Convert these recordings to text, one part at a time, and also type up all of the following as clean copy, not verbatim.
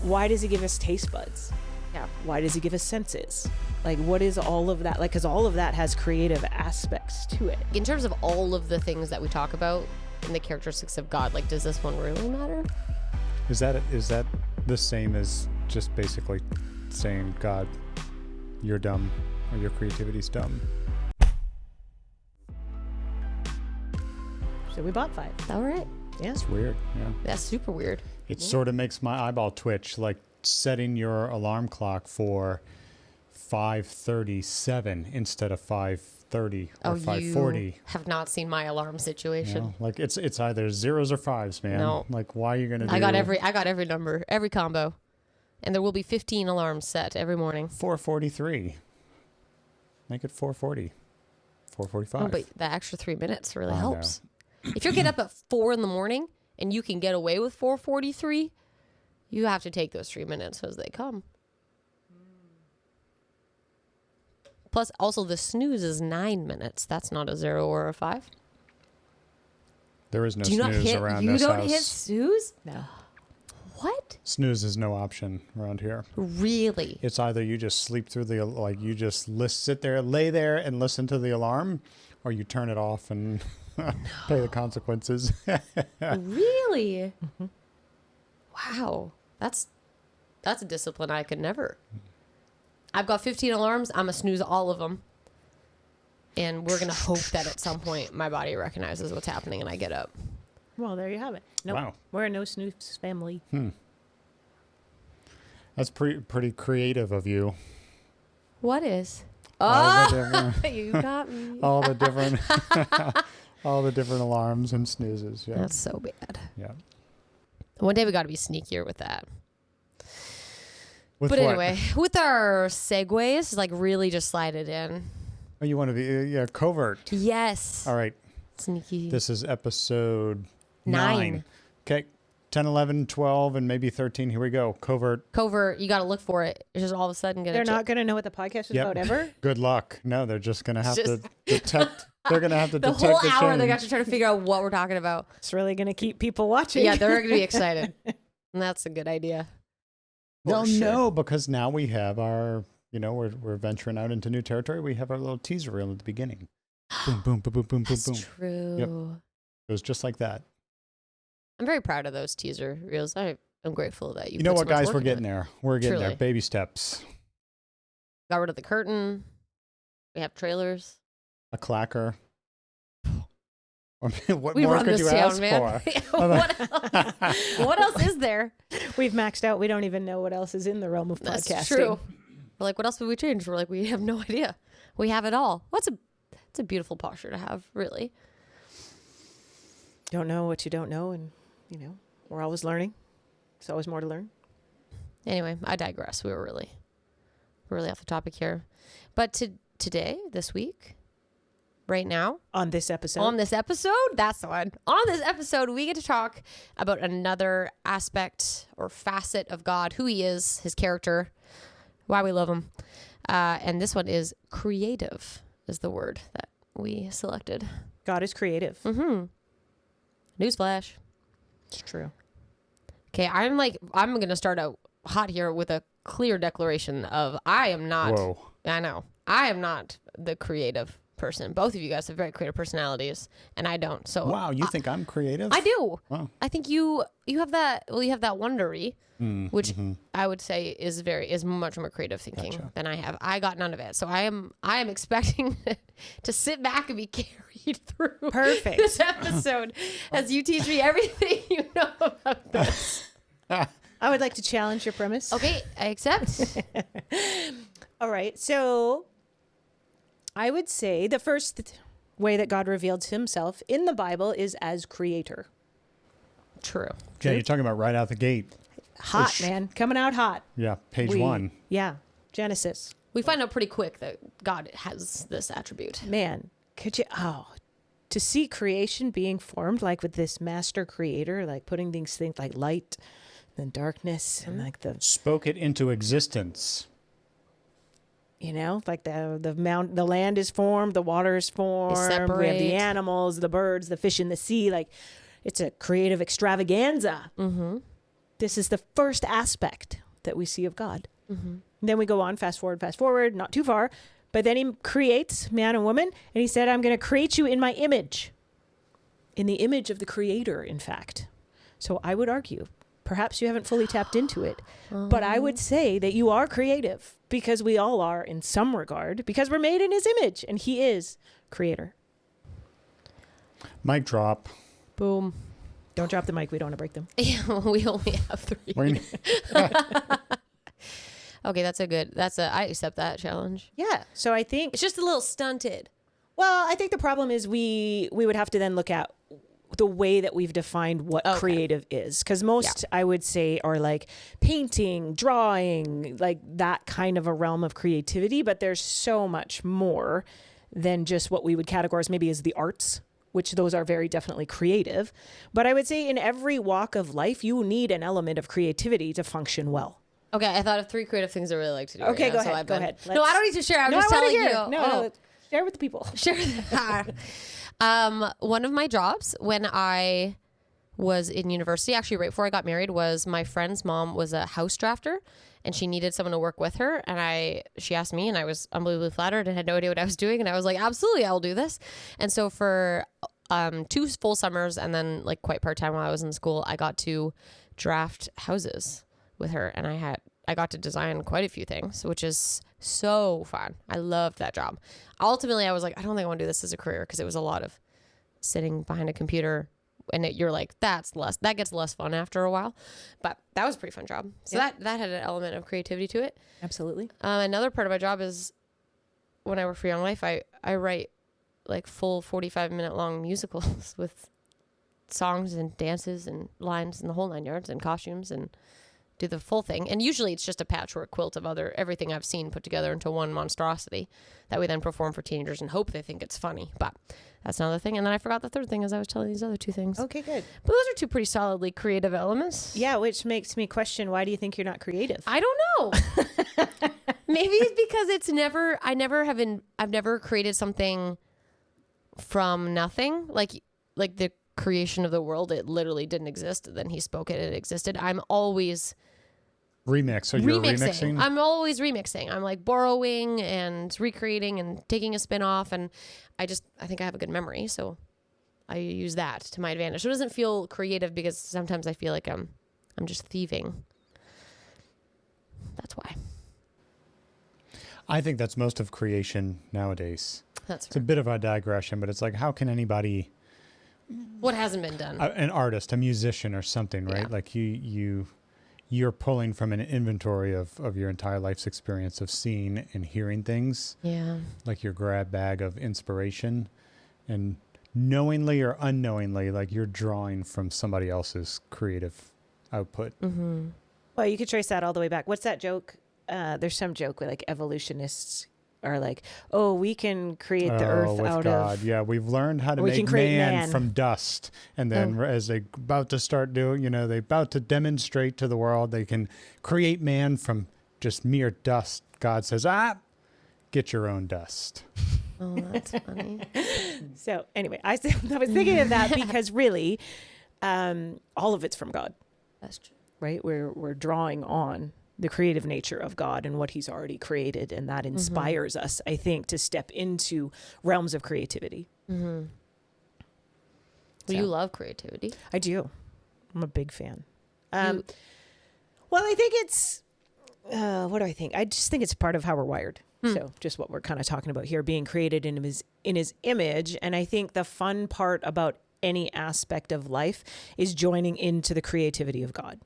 why does he give us taste buds? Yeah. Why does he give us senses? Like, what is all of that? Like, because all of that has creative aspects to it. In terms of all of the things that we talk about in the characteristics of God, like, does this one really matter? Is that the same as just basically saying, God, you're dumb, or your creativity's dumb? So we bought 5. All right. Yeah. It's weird. Yeah. That's super weird. It sort of makes my eyeball twitch, like setting your alarm clock for 5:37 instead of 5:30 or 5:40. You have not seen my alarm situation. You know, like it's either zeros or fives, man. No. Like, why are you gonna do? I got every number, every combo, and there will be 15 alarms set every morning. 4:43. Make it 4:40. 4:45. Oh, but that extra 3 minutes really I know. helps. If you get up at 4 in the morning and you can get away with 4:43, you have to take those 3 minutes as they come. Plus, also the snooze is 9 minutes. That's not a 0 or a 5. There is no Do you not snooze hit? around You this don't house. hit snooze? No. What? Snooze is no option around here. Really? It's either you just sleep through the, like, you just sit there, lay there and listen to the alarm, or you turn it off and pay the consequences. Really? Mm-hmm. Wow. That's a discipline I could never. I've got 15 alarms. I'm going to snooze all of them. And we're going to hope that at some point my body recognizes what's happening and I get up. Well, there you have it. Nope. Wow. We're a no snooze family. That's pretty creative of you. What is? All the Oh, different, you got me. all the different, all the different alarms and snoozes. Yeah. That's so bad. Yeah. One day we got to be sneakier with that. With But what? anyway, with our segues, like really just slide it in. Oh, you want to be covert. Yes. All right. Sneaky. This is episode 9. Okay. 10, 11, 12, and maybe 13. Here we go. Covert. You got to look for it. It's just all of a sudden going to. They're not going to know what the podcast is Yep. about ever. Good luck. No, they're just going to have Just- to detect. They're going to have to The detect whole the hour change. they got to try to figure out what we're talking about. It's really going to keep people watching. Yeah, they're going to be excited. And that's a good idea. Well, For sure. no, because now we have our, we're venturing out into new territory. We have our little teaser reel at the beginning. Boom, boom, boom, boom, boom, boom, That's boom. true. Yep. It was just like that. I'm very proud of those teaser reels. I'm grateful that you You know put what, so much guys? work We're into getting it. there. We're getting there. Truly. Baby steps. Got rid of the curtain. We have trailers. A clacker. I mean, what We more run could this you town, ask man. for? What else is there? We've maxed out. We don't even know what else is in the realm of That's podcasting. true. We're like, what else would we change? We're like, we have no idea. We have it all. It's a beautiful posture to have, really. Don't know what you don't know. And, we're always learning. There's always more to learn. Anyway, I digress. We're really off the topic here. But today, this week, right now, On this episode. that's the one. On this episode, we get to talk about another aspect or facet of God, who he is, his character, why we love him. And this one is creative, is the word that we selected. God is creative. Mm-hmm. Newsflash. It's true. Okay, I'm going to start out hot here with a clear declaration of I am not. Whoa. I know. I am not the creative person. Both of you guys have very creative personalities, and I don't. So Wow, you think I'm creative? I do. Wow. I think you have that. Well, you have that wondery, which mm-hmm. I would say is much more creative thinking Gotcha. than I have. I got none of it, so I am expecting to sit back and be carried through Perfect. this episode as you teach me everything you know about this. I would like to challenge your premise. Okay, I accept. All right. So I would say the first way that God revealed himself in the Bible is as creator. True. Jen, you're talking about right out the gate. Hot, Ish. man. Coming out hot. Yeah, page 1. Yeah. Genesis. We find out pretty quick that God has this attribute. Man, to see creation being formed like with this master creator, like putting things like light and darkness and like the, Spoke it into existence. like the land is formed, the water is formed, we have separate. the animals, the birds, the fish in the sea. Like it's a creative extravaganza. Mm-hmm. This is the first aspect that we see of God. Then we go on, fast forward, not too far. But then he creates man and woman, and he said, I'm going to create you in my image, in the image of the creator, in fact. So I would argue, perhaps you haven't fully tapped into it, but I would say that you are creative, because we all are in some regard, because we're made in his image, and he is creator. Mic drop. Boom. Don't drop the mic. We don't want to break them. Yeah, we only have 3. Okay, I accept that challenge. Yeah. So I think, It's just a little stunted. well, I think the problem is we would have to then look at the way that we've defined what creative is. Because most, I would say, are like painting, drawing, like that kind of a realm of creativity. But there's so much more than just what we would categorize maybe as the arts, which those are very definitely creative. But I would say in every walk of life, you need an element of creativity to function well. Okay, I thought of 3 creative things I really like to do. Okay, right go now, so ahead. Go ahead. No, I don't need to share. I'm No, just I wanna telling hear. you. No, share with the people. Sure. One of my jobs when I was in university, actually right before I got married, was my friend's mom was a house drafter, and she needed someone to work with her. And she asked me, and I was unbelievably flattered and had no idea what I was doing. And I was like, absolutely, I'll do this. And so for 2 full summers and then like quite part-time while I was in school, I got to draft houses with her, and I got to design quite a few things, which is so fun. I loved that job. Ultimately, I was like, I don't think I want to do this as a career, because it was a lot of sitting behind a computer, and you're like, that gets less fun after a while. But that was a pretty fun job. So that had an element of creativity to it. Absolutely. Another part of my job is when I work for Young Life, I write like full 45-minute long musicals with songs and dances and lines and the whole 9 yards and costumes, and do the full thing. And usually it's just a patchwork quilt of everything I've seen put together into one monstrosity that we then perform for teenagers and hope they think it's funny. But that's another thing. And then I forgot the third thing as I was telling these other 2 things. Okay, good. But those are 2 pretty solidly creative elements. Yeah, which makes me question, why do you think you're not creative? I don't know. Maybe it's because I've never created something from nothing. Like the creation of the world, it literally didn't exist. Then he spoke it, it existed. I'm always Remix. So you're remixing? I'm always remixing. I'm like borrowing and recreating and taking a spin off. And I think I have a good memory. So I use that to my advantage. So it doesn't feel creative, because sometimes I feel like I'm just thieving. That's why. I think that's most of creation nowadays. It's a bit of a digression, but it's like, how can anybody... What hasn't been done? An artist, a musician or something, right? Yeah. Like you're pulling from an inventory of your entire life's experience of seeing and hearing things. Yeah. Like your grab bag of inspiration, and knowingly or unknowingly, like you're drawing from somebody else's creative output. Mm-hmm. Well, you could trace that all the way back. What's that joke? There's some joke where like evolutionists are like, oh, we can create the earth out of... Yeah, we've learned how to make man from dust. And then as they about to start doing, they about to demonstrate to the world they can create man from just mere dust. God says, get your own dust. Oh, that's funny. So anyway, I was thinking of that because really, all of it's from God. That's true. Right? We're drawing on the creative nature of God and what he's already created. And that inspires us, I think, to step into realms of creativity. Mm-hmm. So. You love creativity. I do. I'm a big fan. Well, I think it's, what do I think? I just think it's part of how we're wired. So just what we're kind of talking about here, being created in his image. And I think the fun part about any aspect of life is joining into the creativity of God.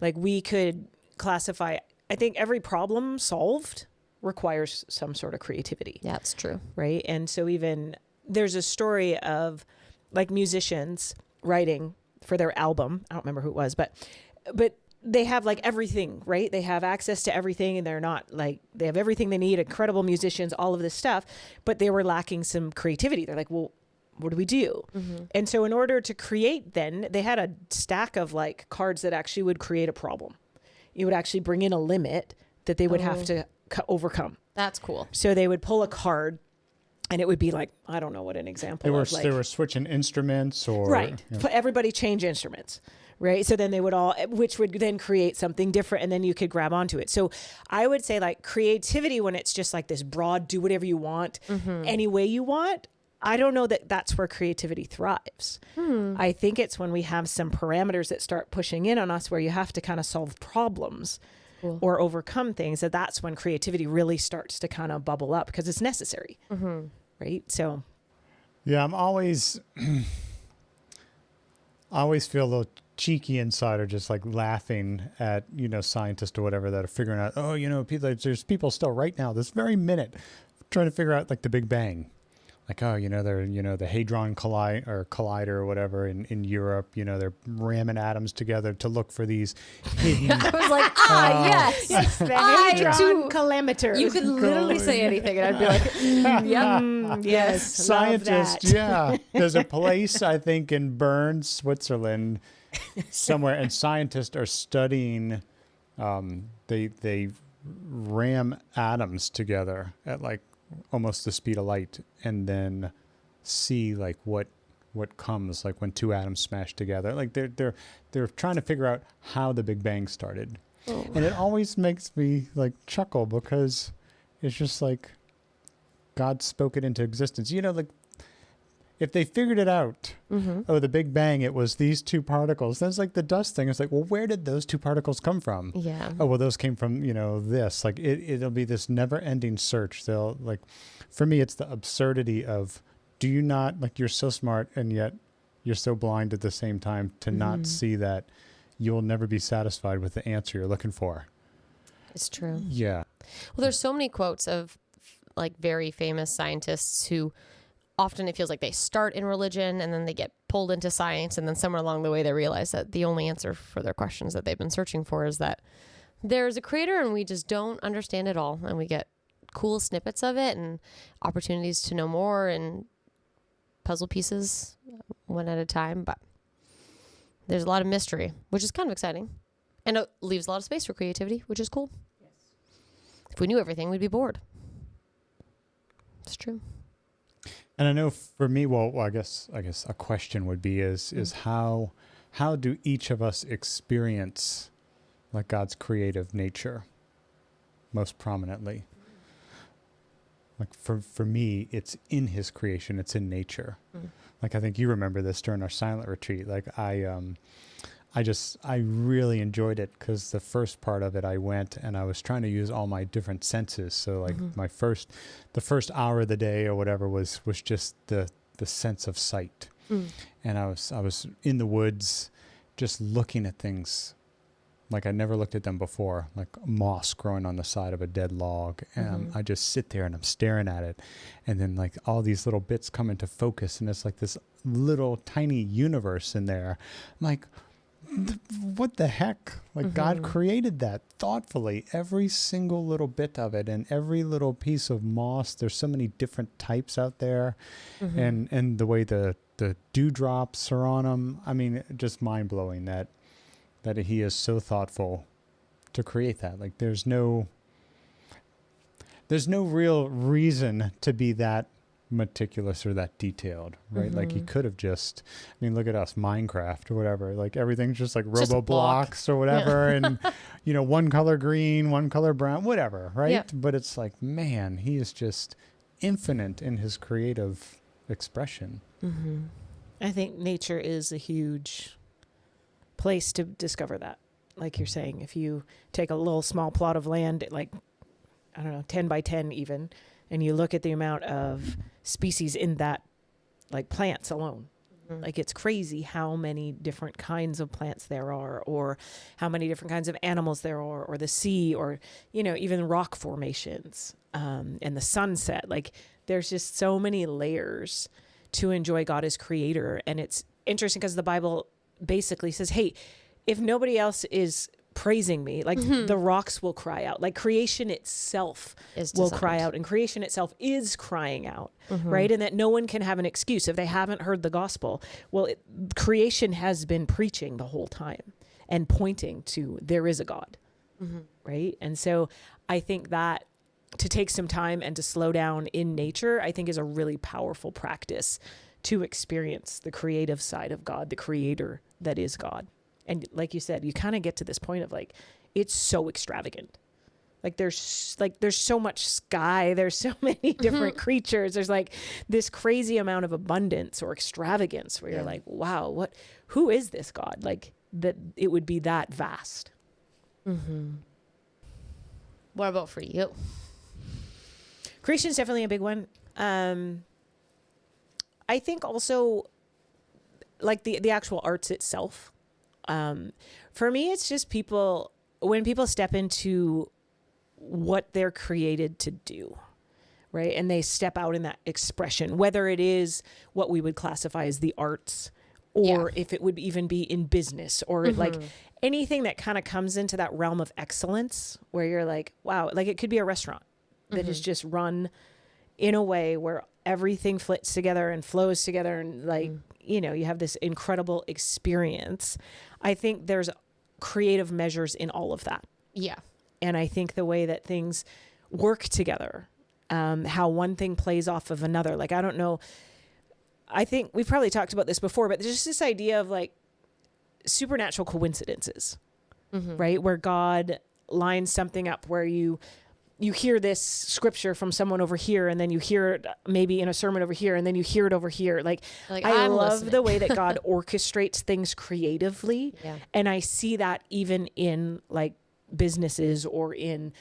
Like we could classify, I think every problem solved requires some sort of creativity. Yeah, that's true. Right. And so even there's a story of like musicians writing for their album. I don't remember who it was, but they have like everything, right? They have access to everything, and they're not like, they have everything they need, incredible musicians, all of this stuff, but they were lacking some creativity. They're like, well, what do we do? And so in order to create, then they had a stack of like cards that actually would create a problem. You would actually bring in a limit that they would have to overcome. That's cool. So they would pull a card And it would be like, I don't know what an example they were switching instruments or... Right. Everybody change instruments. Right. So then they would all, which would then create something different, and then you could grab onto it. So I would say like creativity, when it's just like this broad, do whatever you want, any way you want. I don't know that that's where creativity thrives. I think it's when we have some parameters that start pushing in on us, where you have to kind of solve problems or overcome things. That's when creativity really starts to kind of bubble up, because it's necessary. Right. So. Yeah, I always feel a little cheeky inside, or just like laughing at, scientists or whatever that are figuring out, there's people still right now, this very minute, trying to figure out like the Big Bang. Like, they're, the Hadron Collider or whatever in Europe, they're ramming atoms together to look for these hidden... I was like, yes, the Hadron Collimator. You could literally say anything and I'd be like, yes. Scientists, yeah. There's a place, I think, in Bern, Switzerland, somewhere, and scientists are studying, they ram atoms together at like almost the speed of light, and then see like what comes, like when two atoms smash together. Like they're trying to figure out how the Big Bang started. And it always makes me like chuckle, because it's just like God spoke it into existence. Like if they figured it out, the Big Bang, it was these two particles. Then it's like the dust thing. It's like, well, where did those two particles come from? Yeah. Oh, well, those came from, this. Like it'll be this never-ending search. They'll like, for me, it's the absurdity of, do you not, like, you're so smart and yet you're so blind at the same time to not see that you'll never be satisfied with the answer you're looking for. It's true. Yeah. Well, there's so many quotes of like very famous scientists who often it feels like they start in religion and then they get pulled into science, and then somewhere along the way they realize that the only answer for their questions that they've been searching for is that there's a creator and we just don't understand it all, and we get cool snippets of it and opportunities to know more and puzzle pieces one at a time. But there's a lot of mystery, which is kind of exciting, and it leaves a lot of space for creativity, which is cool. Yes. If we knew everything, we'd be bored. It's true. And I know for me, well, I guess a question would be is how do each of us experience like God's creative nature most prominently? Like for me, it's in his creation, it's in nature. Like I think you remember this during our silent retreat. Like I really enjoyed it, because the first part of it I went and I was trying to use all my different senses. So like the first hour of the day or whatever was just the sense of sight. And I was in the woods just looking at things like I never looked at them before, like moss growing on the side of a dead log. And I just sit there and I'm staring at it. And then like all these little bits come into focus, and it's like this little tiny universe in there. I'm like, what the heck? Like God created that thoughtfully, every single little bit of it, and every little piece of moss. There's so many different types out there, and the way the dewdrops are on them. I mean, just mind blowing that he is so thoughtful to create that. Like there's no real reason to be that meticulous or that detailed, right? Like he could have just, I mean, look at us, Minecraft or whatever, like everything's just like just Roblox or whatever. And one color green, one color brown, whatever, right? Yeah. But it's like, man, he is just infinite in his creative expression. I think nature is a huge place to discover that. Like you're saying, if you take a little small plot of land, like, I don't know, 10 by 10 even, and you look at the amount of species in that, like plants alone, like it's crazy how many different kinds of plants there are, or how many different kinds of animals there are, or the sea, or, even rock formations, and the sunset. Like there's just so many layers to enjoy God as creator. And it's interesting because the Bible basically says, hey, if nobody else is praising me, like the rocks will cry out, like creation itself will cry out, and creation itself is crying out, right? And that no one can have an excuse if they haven't heard the gospel. Well, creation has been preaching the whole time and pointing to there is a God, right? And so I think that to take some time and to slow down in nature, I think is a really powerful practice to experience the creative side of God, the creator that is God. And like you said, you kind of get to this point of like, it's so extravagant. Like there's so much sky. There's so many different creatures. There's like this crazy amount of abundance or extravagance where you're like, wow, who is this God? Like that it would be that vast. Mm-hmm. What about for you? Creation is definitely a big one. I think also like the actual arts itself. For me, it's just when people step into what they're created to do, right? And they step out in that expression, whether it is what we would classify as the arts, or if it would even be in business, or like anything that kind of comes into that realm of excellence where you're like, wow, like it could be a restaurant that is just run in a way where everything fits together and flows together. And like, you know, you have this incredible experience. I think there's creative measures in all of that. Yeah. And I think the way that things work together, how one thing plays off of another, like, I don't know. I think we've probably talked about this before, but there's just this idea of like supernatural coincidences, right? Where God lines something up where you hear this scripture from someone over here, and then you hear it maybe in a sermon over here, and then you hear it over here. Like I love the way that God orchestrates things creatively. Yeah. And I see that even in like businesses or in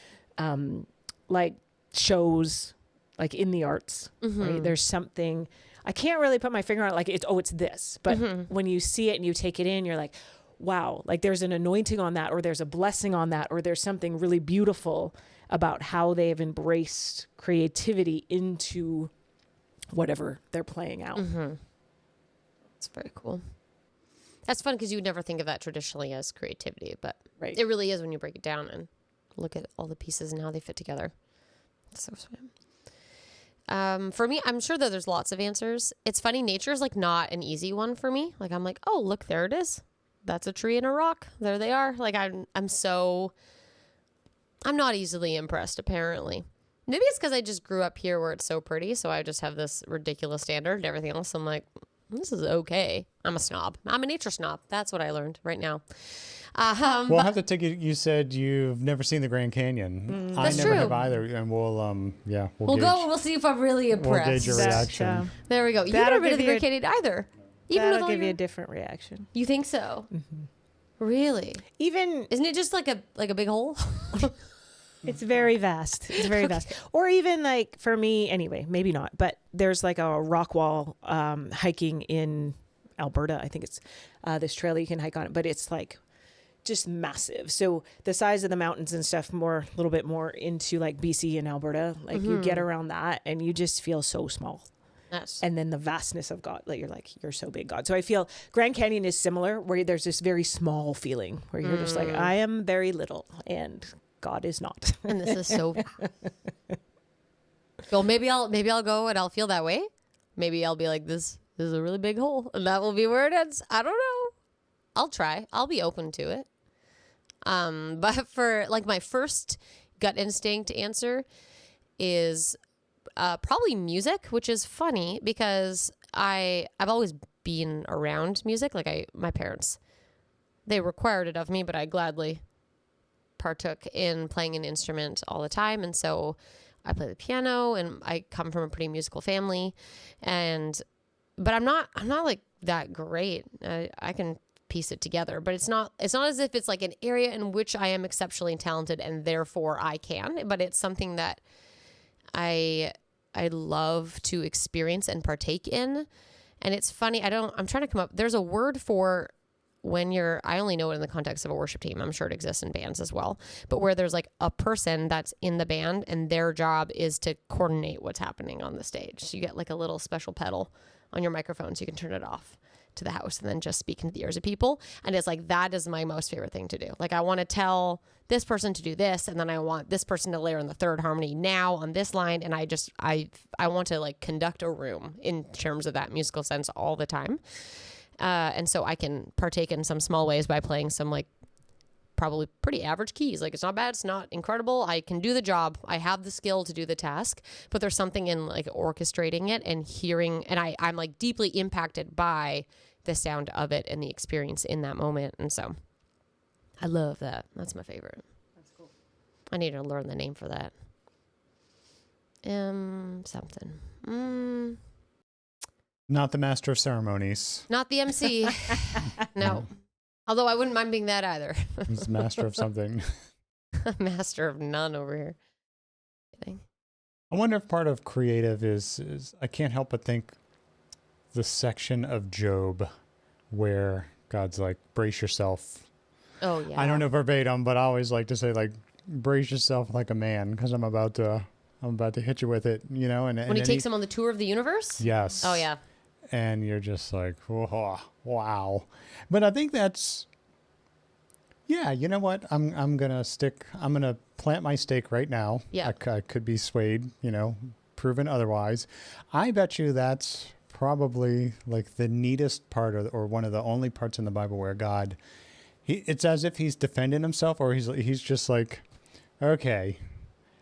like shows, like in the arts, right? There's something, I can't really put my finger on it, like it's this, but when you see it and you take it in, you're like, wow, like there's an anointing on that, or there's a blessing on that, or there's something really beautiful about how they've embraced creativity into whatever they're playing out. That's very cool. That's fun because you would never think of that traditionally as creativity, but right. It really is when you break it down and look at all the pieces and how they fit together. It's so sweet. For me, I'm sure that there's lots of answers. It's funny, nature is like not an easy one for me. Like I'm like, oh, look, there it is. That's a tree and a rock. There they are. Like I'm not easily impressed, apparently. Maybe it's because I just grew up here where it's so pretty, so I just have this ridiculous standard and everything else. I'm like, this is okay. I'm a snob. I'm a nature snob. That's what I learned right now. We'll have to take it. You said you've never seen the Grand Canyon. I never have either, and we'll go. We'll see if I'm really impressed. We'll gauge your reaction. There we go. You've never been to the Grand Canyon either. That'll give you a different reaction. You think so? Really? Even isn't it just like a big hole? It's very vast. It's very vast. Or even like for me, anyway, maybe not, but there's like a rock wall hiking in Alberta. I think it's this trail you can hike on it, but it's like just massive. So the size of the mountains and stuff, a little bit more into like BC and Alberta, like you get around that and you just feel so small. Yes. And then the vastness of God, like you're so big, God. So I feel Grand Canyon is similar, where there's this very small feeling where you're just like, I am very little and God is not. And this is so well, maybe I'll go and I'll feel that way. Maybe I'll be like, this is a really big hole, and that will be where it ends. I don't know. I'll try. I'll be open to it. But for like my first gut instinct answer is probably music, which is funny because I've always been around music. Like my parents, they required it of me, but I gladly partook in playing an instrument all the time. And so I play the piano, and I come from a pretty musical family, but I'm not like that great. I can piece it together, but it's not as if it's like an area in which I am exceptionally talented and therefore I can, but it's something that I love to experience and partake in. And it's funny, I'm trying to come up, there's a word for when I only know it in the context of a worship team. I'm sure it exists in bands as well, but where there's like a person that's in the band and their job is to coordinate what's happening on the stage. So you get like a little special pedal on your microphone so you can turn it off to the house and then just speak into the ears of people. And it's like, that is my most favorite thing to do. Like I want to tell this person to do this, and then I want this person to layer in the third harmony now on this line. And I want to like conduct a room in terms of that musical sense all the time. And so I can partake in some small ways by playing some like probably pretty average keys. Like, it's not bad. It's not incredible. I can do the job. I have the skill to do the task, but there's something in like orchestrating it and hearing. And I'm like deeply impacted by the sound of it and the experience in that moment. And so I love that. That's my favorite. That's cool. I need to learn the name for that. Something. Not the master of ceremonies. Not the MC. No. Although I wouldn't mind being that either. He's master of something. Master of none over here. Kidding. I wonder if part of creative is I can't help but think the section of Job where God's like, brace yourself. Oh, yeah. I don't know verbatim, but I always like to say, like, brace yourself like a man, because I'm about to hit you with it, you know? And when he takes him on the tour of the universe? Yes. Oh, yeah. And you're just like, oh, wow. But I think that's, yeah, you know what? I'm going to plant my stake right now. Yeah. I could be swayed, you know, proven otherwise. I bet you that's probably like the neatest part or one of the only parts in the Bible where God, it's as if he's defending himself, or he's just like, okay,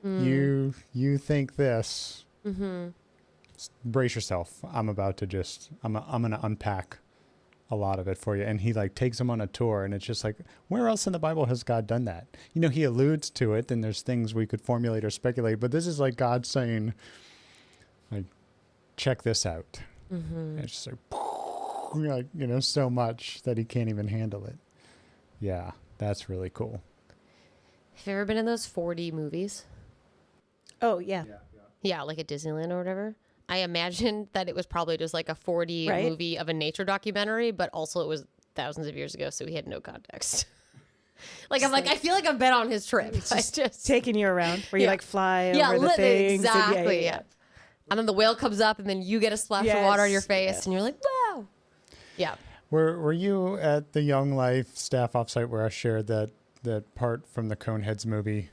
you think this, brace yourself. I'm about to I'm going to unpack a lot of it for you. And he like takes him on a tour, and it's just like, where else in the Bible has God done that? You know, he alludes to it, and there's things we could formulate or speculate, but this is like God saying, like, check this out. And it's just like, you know, so much that he can't even handle it. Yeah, that's really cool. Have you ever been in those 4D movies? Oh, yeah. Yeah, like at Disneyland or whatever. I imagined that it was probably just like a 4D movie of a nature documentary, but also it was thousands of years ago, so we had no context. Like, I'm like, I feel like I've been on his trip. Just taking you around where you like fly over the things. Exactly, yeah. And then the whale comes up, and then you get a splash of water on your face, and you're like, wow. Yeah. Were you at the Young Life staff offsite where I shared that part from the Coneheads movie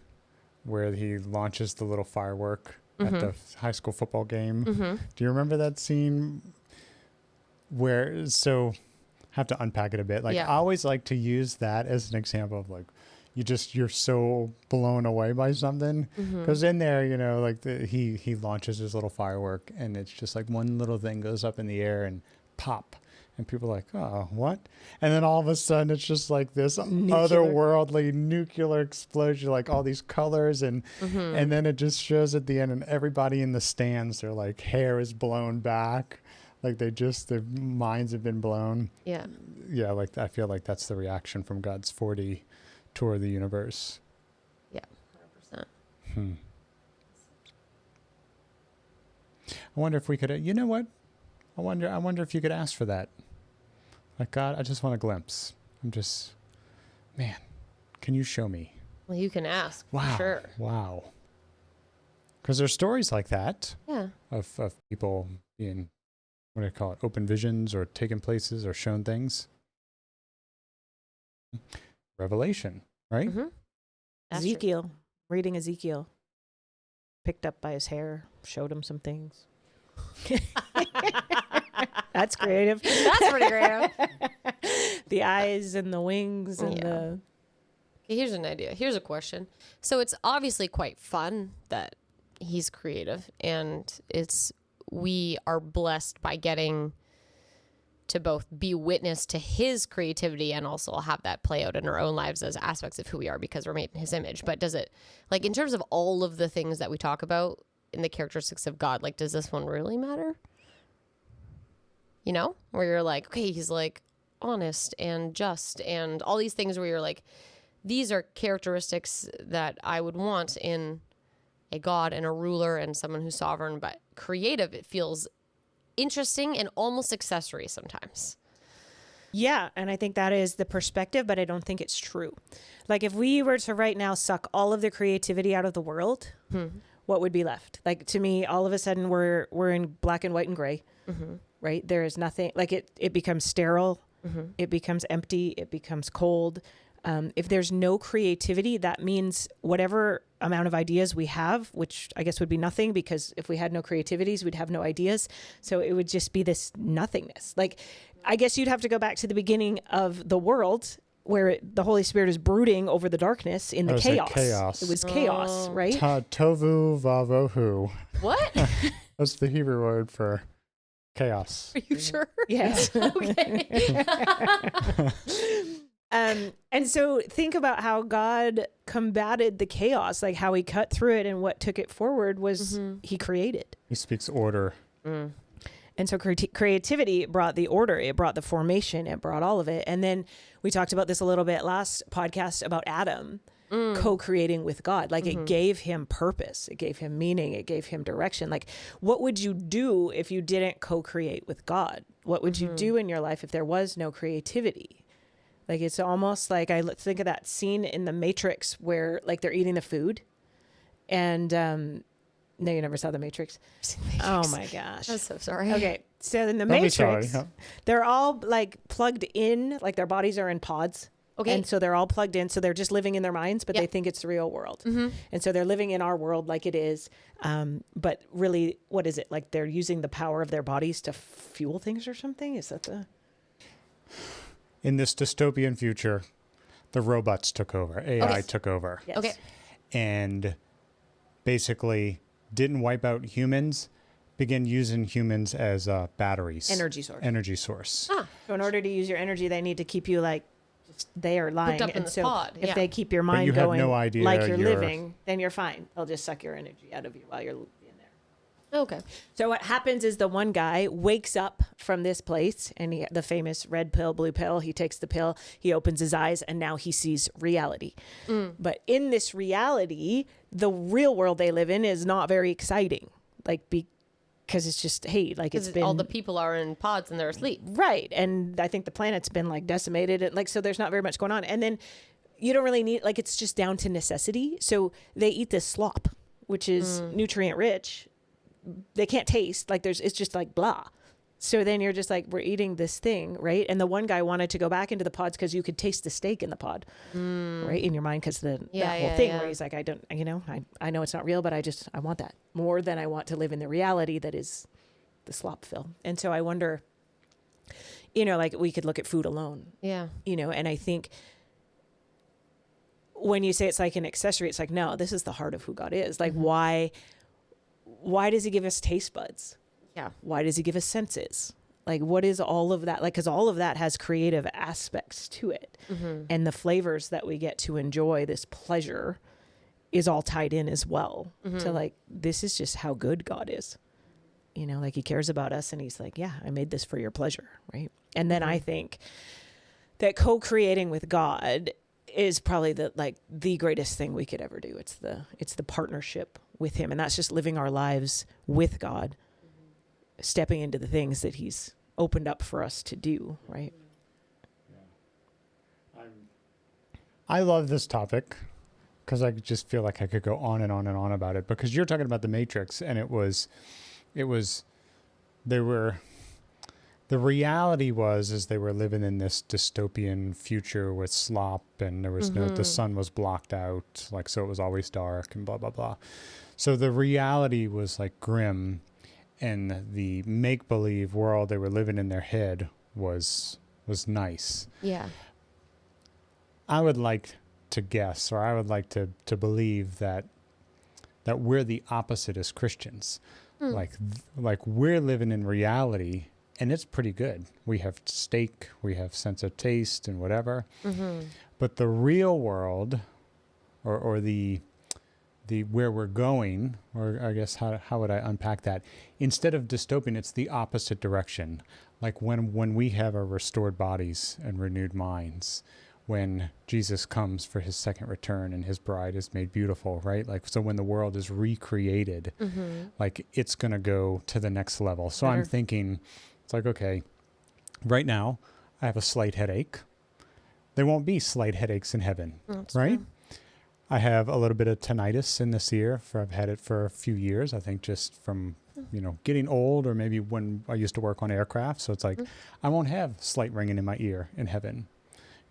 where he launches the little firework at the high school football game? Do you remember that scene where, so have to unpack it a bit. Like, I always like to use that as an example of like, you're so blown away by something, because in there, you know, like he launches his little firework, and it's just like one little thing goes up in the air and pop, and people are like, oh, what? And then all of a sudden it's just like this otherworldly nuclear explosion, like all these colors, and then it just shows at the end, and everybody in the stands, their like hair is blown back, like their minds have been blown. Yeah, like I feel like that's the reaction from God's 4D tour of the universe. Yeah, 100%. I wonder if we could, you know what? I wonder if you could ask for that. Like, God, I just want a glimpse. Man, can you show me? Well, you can ask. Wow. Sure. Wow. Because there's stories like that. Yeah. Of people being, what do you call it? Open visions or taken places or shown things. Revelation, right? Ezekiel, reading Ezekiel, picked up by his hair, showed him some things. That's creative. That's pretty creative. The eyes and the wings and the... Okay, here's an idea. Here's a question. So it's obviously quite fun that he's creative, and we are blessed by getting to both be witness to his creativity and also have that play out in our own lives as aspects of who we are because we're made in his image. But does it, like, in terms of all of the things that we talk about in the characteristics of God, like, does this one really matter? You know, where you're like, okay, he's like honest and just and all these things where you're like, these are characteristics that I would want in a God and a ruler and someone who's sovereign, but creative, it feels interesting and almost accessory sometimes. Yeah, and I think that is the perspective, but I don't think it's true. Like, if we were to right now suck all of the creativity out of the world, what would be left? Like, to me, all of a sudden we're in black and white and gray, right? There is nothing, like it becomes sterile, it becomes empty, it becomes cold. If there's no creativity, that means whatever amount of ideas we have, which I guess would be nothing, because if we had no creativities, we'd have no ideas. So it would just be this nothingness. Like, I guess you'd have to go back to the beginning of the world the Holy Spirit is brooding over the darkness in the chaos. It was chaos, right? Tovu vavohu. What? That's the Hebrew word for chaos. Are you sure? Yes. Okay. And so think about how God combated the chaos, like how he cut through it, and what took it forward was he created. He speaks order. Mm. And so creativity brought the order, it brought the formation, it brought all of it. And then we talked about this a little bit last podcast about Adam co-creating with God. Like it gave him purpose, it gave him meaning, it gave him direction. Like what would you do if you didn't co-create with God? What would you do in your life if there was no creativity? Like it's almost like I think of that scene in The Matrix where like they're eating the food and no, you never saw The Matrix. Oh my gosh. I'm so sorry. Okay. So in The Don't be Matrix, sorry. they're all like plugged in, like their bodies are in pods. Okay. And so they're all plugged in. So they're just living in their minds, but they think it's the real world. And so they're living in our world like it is. But really, what is it? Like they're using the power of their bodies to fuel things or something? Is that the... In this dystopian future, the robots took over. AI took over. Yes. Okay. And basically didn't wipe out humans, began using humans as batteries. Energy source. Energy source. Ah. So in order to use your energy, they need to keep you like just there lying. Hooked up in And this so pod, if yeah. they keep your mind you have going no idea like you're you're- living, then you're fine. They'll just suck your energy out of you while you're in there. Okay. So what happens is the one guy wakes up from this place and the famous red pill, blue pill, he takes the pill, he opens his eyes, and now he sees reality. But in this reality, the real world they live in is not very exciting. Like because it's just, hey, like it's Because been... all the people are in pods and they're asleep. Right. And I think the planet's been like decimated. And like, so there's not very much going on. And then you don't really need, like, it's just down to necessity. So they eat this slop, which is nutrient rich. They can't taste, like it's just like blah. So then you're just like, we're eating this thing, right? And the one guy wanted to go back into the pods because you could taste the steak in the pod, right? In your mind, because that whole thing where he's like, I don't, I know it's not real, but I want that more than I want to live in the reality that is the slop fill. And so I wonder, like we could look at food alone, and I think when you say it's like an accessory, it's like, no, this is the heart of who God is. Like, why does he give us taste buds? Yeah. Why does he give us senses? Like, what is all of that? Like, because all of that has creative aspects to it. And the flavors that we get to enjoy, this pleasure, is all tied in as well to like, this is just how good God is. Like he cares about us and he's like, yeah, I made this for your pleasure. Right. And then I think that co-creating with God is probably the greatest thing we could ever do. It's the partnership with him. And that's just living our lives with God, stepping into the things that he's opened up for us to do. Right. I love this topic because I just feel like I could go on and on and on about it, because you're talking about the Matrix, and the reality was they were living in this dystopian future with slop, and there was the sun was blocked out, like, so it was always dark and blah, blah, blah. So the reality was like grim, and the make-believe world they were living in their head was nice. Yeah. I would like to guess, or I would like to believe that we're the opposite as Christians. Like we're living in reality, and it's pretty good. We have steak, we have sense of taste and whatever. But the real world, or the where we're going, or I guess how would I unpack that? Instead of dystopian, it's the opposite direction. Like when we have our restored bodies and renewed minds, when Jesus comes for his second return and his bride is made beautiful, right? Like, so when the world is recreated, like it's going to go to the next level. So I'm thinking, it's like, okay, right now I have a slight headache. There won't be slight headaches in heaven, right? True. I have a little bit of tinnitus in this ear. I've had it for a few years, I think, just from, getting old, or maybe when I used to work on aircraft. So it's like, I won't have slight ringing in my ear in heaven.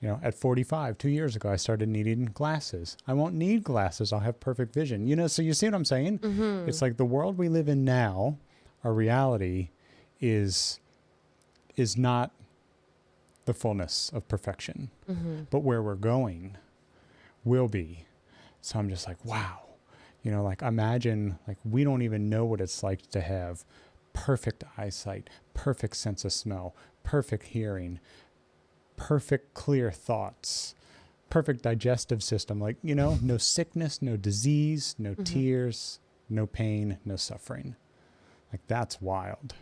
At 45, 2 years ago, I started needing glasses. I won't need glasses. I'll have perfect vision. So you see what I'm saying? It's like the world we live in now, our reality is not the fullness of perfection. But where we're going will be. So I'm just like, wow. You know, like imagine, like we don't even know what it's like to have perfect eyesight, perfect sense of smell, perfect hearing, perfect clear thoughts, perfect digestive system. Like, you know, no sickness, no disease, no tears, no pain, no suffering. Like that's wild.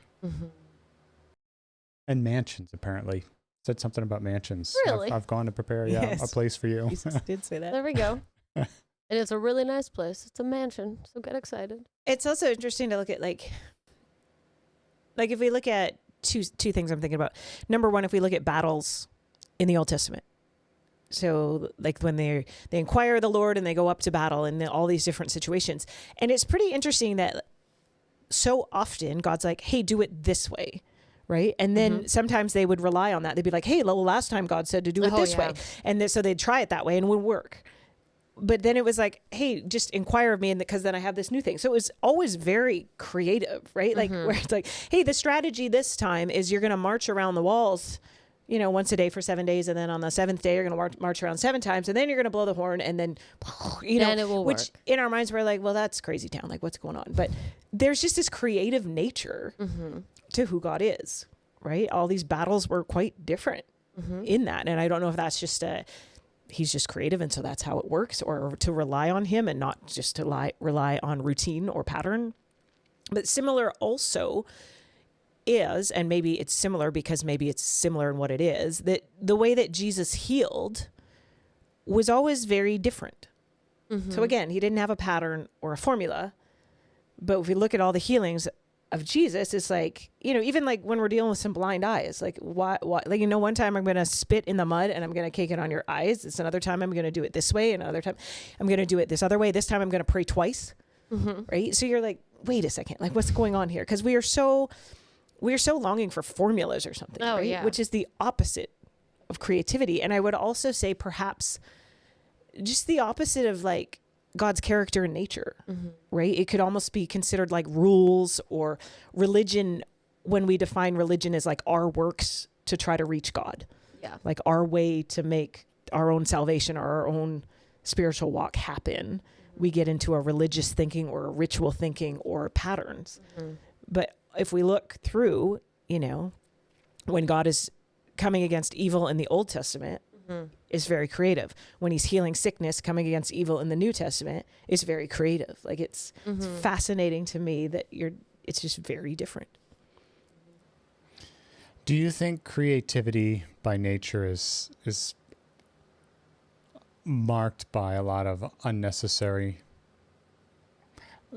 And mansions, apparently. Said something about mansions. Really? I've gone to prepare a place for you. Jesus did say that. There we go. And it's a really nice place. It's a mansion, so get excited. It's also interesting to look at like if we look at two things I'm thinking about. Number one, if we look at battles in the Old Testament. So like when they inquire the Lord and they go up to battle and all these different situations. And it's pretty interesting that so often God's like, hey, do it this way. Right. And then sometimes they would rely on that. They'd be like, hey, last time God said to do it this way. And so they'd try it that way and it would work. But then it was like, hey, just inquire of me. And because then I have this new thing. So it was always very creative. Right. Like where it's like, hey, the strategy this time is you're going to march around the walls, you know, once a day for 7 days. And then on the seventh day, you're going to march around 7 times. And then you're going to blow the horn. And then, you know, and it will which work. In our minds, we're like, well, that's crazy town. Like what's going on? But there's just this creative nature to who God is, right? All these battles were quite different in that. And I don't know if that's just he's just creative and so that's how it works, or to rely on him and not just to rely on routine or pattern. But similar also is, and maybe it's similar because maybe it's similar in what it is, that the way that Jesus healed was always very different. So again, he didn't have a pattern or a formula, but if we look at all the healings of Jesus, it's like, you know, even like when we're dealing with some blind eyes, like why, like, you know, one time I'm going to spit in the mud and I'm going to cake it on your eyes. It's another time I'm going to do it this way. And another time I'm going to do it this other way. This time I'm going to pray twice. Right. So you're like, wait a second, like what's going on here? Because we are so longing for formulas or something, right? Yeah. Which is the opposite of creativity. And I would also say perhaps just the opposite of like God's character and nature, right? It could almost be considered like rules or religion, when we define religion as like our works to try to reach God. Yeah. Like our way to make our own salvation or our own spiritual walk happen. We get into a religious thinking or a ritual thinking or patterns. But if we look through, you know, when God is coming against evil in the Old Testament, is very creative. When he's healing sickness, coming against evil in the New Testament is very creative. Like it's fascinating to me that it's just very different. Do you think creativity by nature is marked by a lot of unnecessary,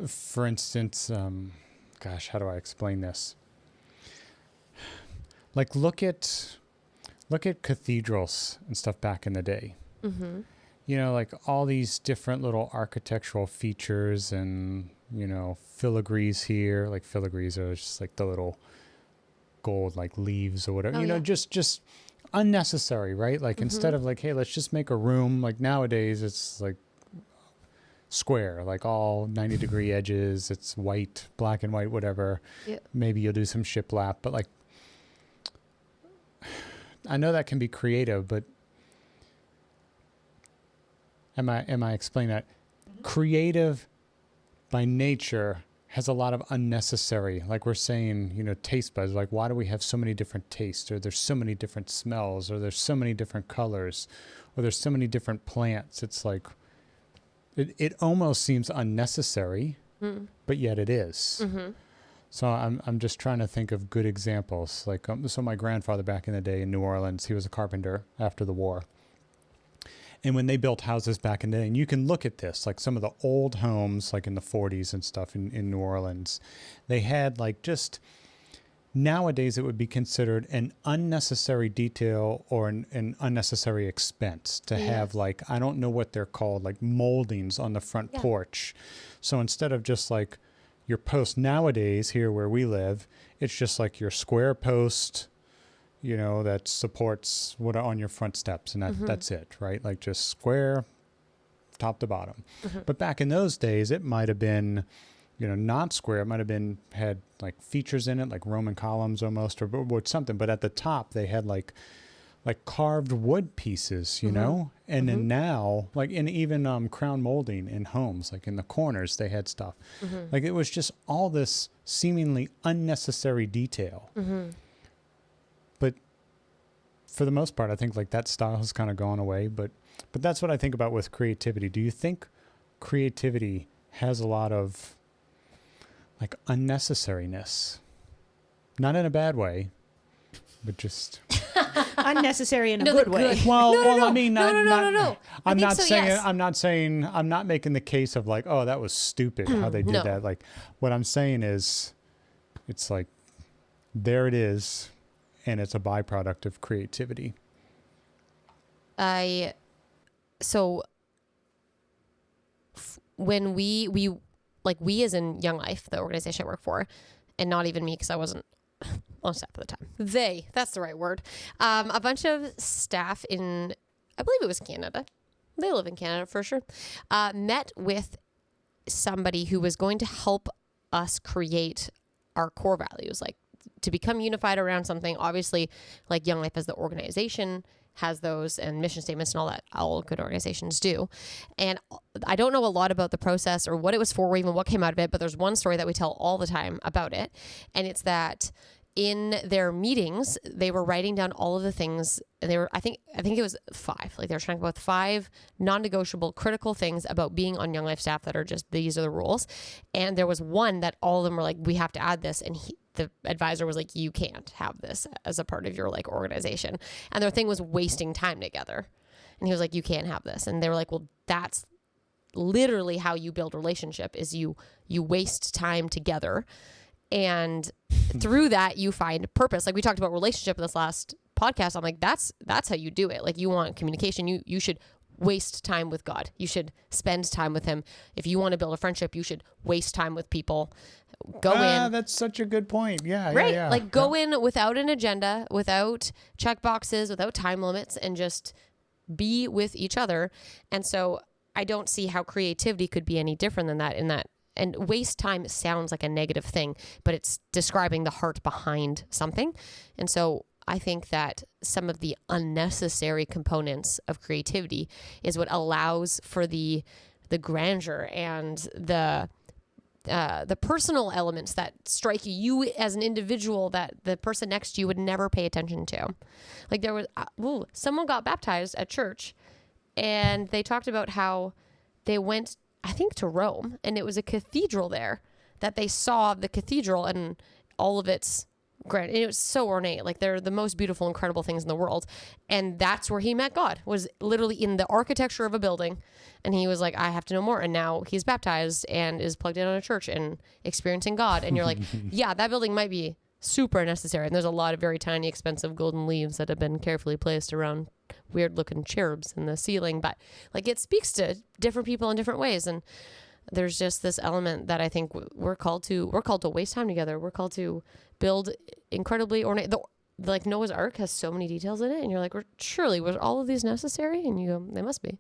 for instance, how do I explain this? Like look at cathedrals and stuff back in the day. You know, like all these different little architectural features and, you know, filigrees here. Like filigrees are just like the little gold like leaves or whatever. Just unnecessary, right? Like instead of like, hey, let's just make a room. Like nowadays it's like square, like all 90-degree edges. It's white, black and white, whatever. Yeah. Maybe you'll do some shiplap, but like I know that can be creative, but am I explaining that? Creative by nature has a lot of unnecessary, like we're saying, you know, taste buds. Like, why do we have so many different tastes, or there's so many different smells, or there's so many different colors, or there's so many different plants? It's like, it almost seems unnecessary, but yet it is. So I'm just trying to think of good examples. Like, so my grandfather back in the day in New Orleans, he was a carpenter after the war. And when they built houses back in the day, and you can look at this, like some of the old homes, like in the 40s and stuff in New Orleans, they had like just, nowadays it would be considered an unnecessary detail or an unnecessary expense to have like, I don't know what they're called, like moldings on the front porch. So instead of just like, your post nowadays here where we live, it's just like your square post, you know, that supports what are on your front steps, and that's it, right? Like just square, top to bottom. But back in those days, it might have been, you know, not square. It might have been had like features in it, like Roman columns almost, or something. But at the top, they had like like carved wood pieces, you know? And then now, like in even crown molding in homes, like in the corners, they had stuff. Like it was just all this seemingly unnecessary detail. But for the most part, I think like that style has kind of gone away. But that's what I think about with creativity. Do you think creativity has a lot of like unnecessariness? Not in a bad way, but just unnecessary in a good way. Well, I mean, no. I'm not so, saying. yes. I'm not making the case of like, oh, that was stupid how they did that. Like, what I'm saying is, it's like, there it is, and it's a byproduct of creativity. When we as in Young Life, the organization I work for, and not even me because I wasn't on staff at the time. That's the right word. A bunch of staff in, I believe it was Canada. They live in Canada for sure. Met with somebody who was going to help us create our core values, like to become unified around something. Obviously, like Young Life as the organization has those, and mission statements and all that, all good organizations do. And I don't know a lot about the process or what it was for or even what came out of it, but there's one story that we tell all the time about it. And it's that in their meetings, they were writing down all of the things. And they were, I think it was 5. Like they were trying to come up with 5 non-negotiable critical things about being on Young Life staff that are just, these are the rules. And there was one that all of them were like, we have to add this. And the advisor was like, you can't have this as a part of your like organization. And their thing was wasting time together. And he was like, you can't have this. And they were like, well, that's literally how you build relationship, is you waste time together. And through that, you find purpose. Like we talked about relationship in this last podcast. I'm like, that's how you do it. Like you want communication. You should waste time with God. You should spend time with him. If you want to build a friendship, you should waste time with people. Go in. That's such a good point. Yeah. Right. Yeah. Like go in without an agenda, without check boxes, without time limits, and just be with each other. And so I don't see how creativity could be any different than that in that. And waste time sounds like a negative thing, but it's describing the heart behind something. And so I think that some of the unnecessary components of creativity is what allows for the grandeur and the personal elements that strike you as an individual that the person next to you would never pay attention to. Like there was, someone got baptized at church, and they talked about how they went, I think, to Rome, and it was a cathedral there that they saw the cathedral and all of its grand, and it was so ornate. Like they're the most beautiful, incredible things in the world. And that's where he met God, was literally in the architecture of a building. And he was like, I have to know more. And now he's baptized and is plugged in on a church and experiencing God. And you're like, yeah, that building might be super necessary. And there's a lot of very tiny, expensive golden leaves that have been carefully placed around weird looking cherubs in the ceiling. But like it speaks to different people in different ways. And there's just this element that I think we're called to waste time together. We're called to build incredibly ornate. Like Noah's Ark has so many details in it, and you're like, surely was all of these necessary? And you go, they must be.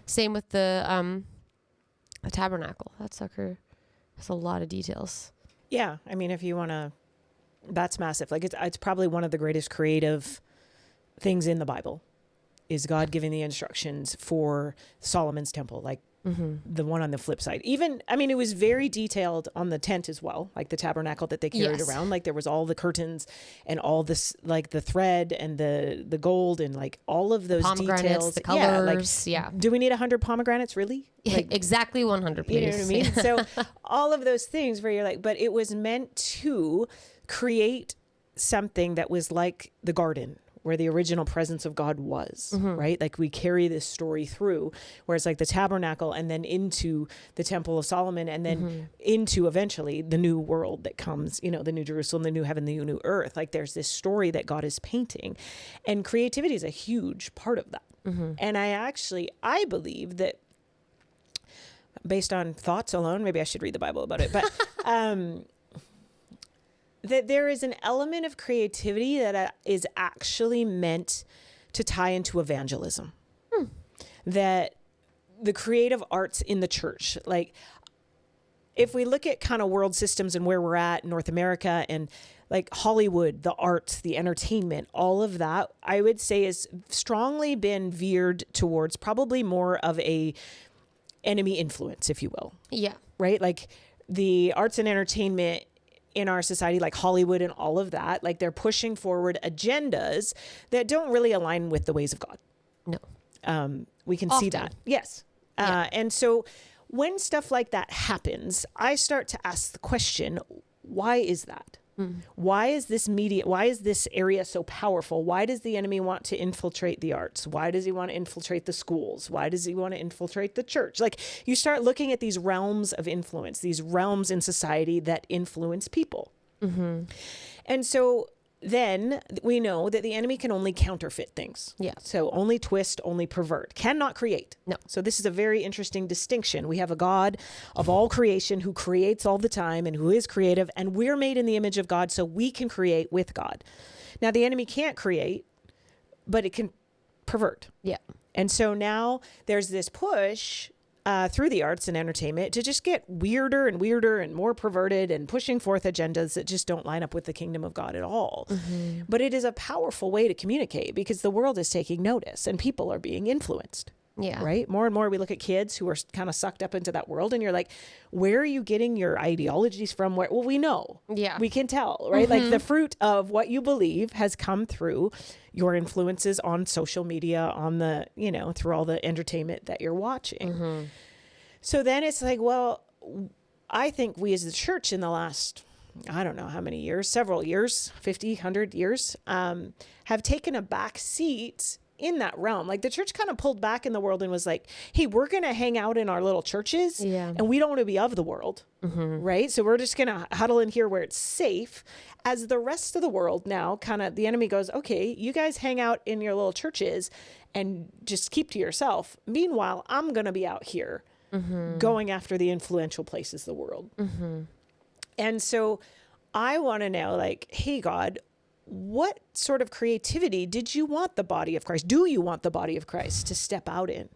Same with the tabernacle. That sucker has a lot of details. Yeah, I mean, if you want to, that's massive. Like it's probably one of the greatest creative things in the Bible, is God giving the instructions for Solomon's temple. Like the one on the flip side. Even, I mean, it was very detailed on the tent as well, like the tabernacle that they carried around. Like there was all the curtains and all this, like the thread and the gold and like all of those details. The colors. Do we need 100 pomegranates? Really? Like, exactly 100, please. You know what I mean? So all of those things where you're like, but it was meant to create something that was like the garden, where the original presence of God was, right? Like we carry this story through, where it's like the tabernacle and then into the Temple of Solomon and then into eventually the new world that comes, you know, the new Jerusalem, the new heaven, the new earth. Like there's this story that God is painting, and creativity is a huge part of that. And I believe that, based on thoughts alone, maybe I should read the Bible about it, but that there is an element of creativity that is actually meant to tie into evangelism. That the creative arts in the church, like if we look at kind of world systems and where we're at in North America and like Hollywood, the arts, the entertainment, all of that, I would say is strongly been veered towards probably more of a enemy influence, if you will. Yeah. Right? Like the arts and entertainment in our society, like Hollywood and all of that, like they're pushing forward agendas that don't really align with the ways of God. No. We can Often. see that. Yes. Yeah. And so when stuff like that happens, I start to ask the question, why is that? Why is this area so powerful? Why does the enemy want to infiltrate the arts? Why does he want to infiltrate the schools? Why does he want to infiltrate the church? Like you start looking at these realms of influence, these realms in society that influence people. And so then we know that the enemy can only counterfeit things. Yeah. So only twist, only pervert, cannot create. No. So this is a very interesting distinction. We have a God of all creation who creates all the time and who is creative, and we're made in the image of God, so we can create with God. Now the enemy can't create, but it can pervert. Yeah. And so now there's this push through the arts and entertainment to just get weirder and weirder and more perverted and pushing forth agendas that just don't line up with the kingdom of God at all. But it is a powerful way to communicate because the world is taking notice and people are being influenced. Yeah. Right? More and more we look at kids who are kind of sucked up into that world and you're like, where are you getting your ideologies from? Where? Well, we know. Yeah. We can tell, right? Like the fruit of what you believe has come through your influences on social media, on the, through all the entertainment that you're watching. So then it's like, well, I think we as the church in the last, I don't know how many years, several years, 50, 100 years, have taken a back seat in that realm. Like the church kind of pulled back in the world and was like, hey, we're going to hang out in our little churches and we don't want to be of the world. Right. So we're just going to huddle in here where it's safe, as the rest of the world now kind of the enemy goes, okay, you guys hang out in your little churches and just keep to yourself. Meanwhile, I'm going to be out here going after the influential places of the world. And so I want to know, like, hey, God, what sort of creativity did you want the body of Christ? Do you want the body of Christ to step out in?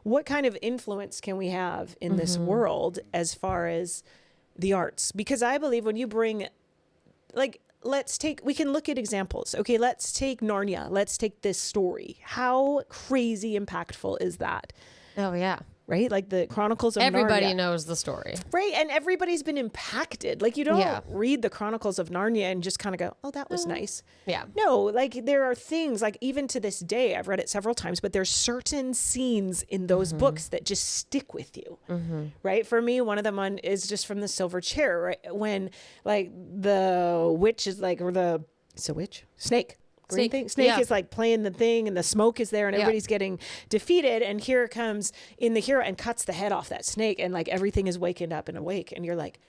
What kind of influence can we have in this world as far as the arts? Because I believe when you bring, like, we can look at examples. Okay, let's take Narnia. Let's take this story. How crazy impactful is that? Oh, yeah. Right? Like the Chronicles of Narnia. Everybody knows the story. Right. And everybody's been impacted. Like you don't read the Chronicles of Narnia and just kind of go, oh, that was nice. Yeah. No, like there are things like even to this day, I've read it several times, but there's certain scenes in those books that just stick with you. Right. For me, one of them is just from the Silver Chair, right? When like the witch is like, it's a witch? Snake is like playing the thing and the smoke is there and everybody's getting defeated, and here comes in the hero and cuts the head off that snake and like everything is waking up and awake and you're like,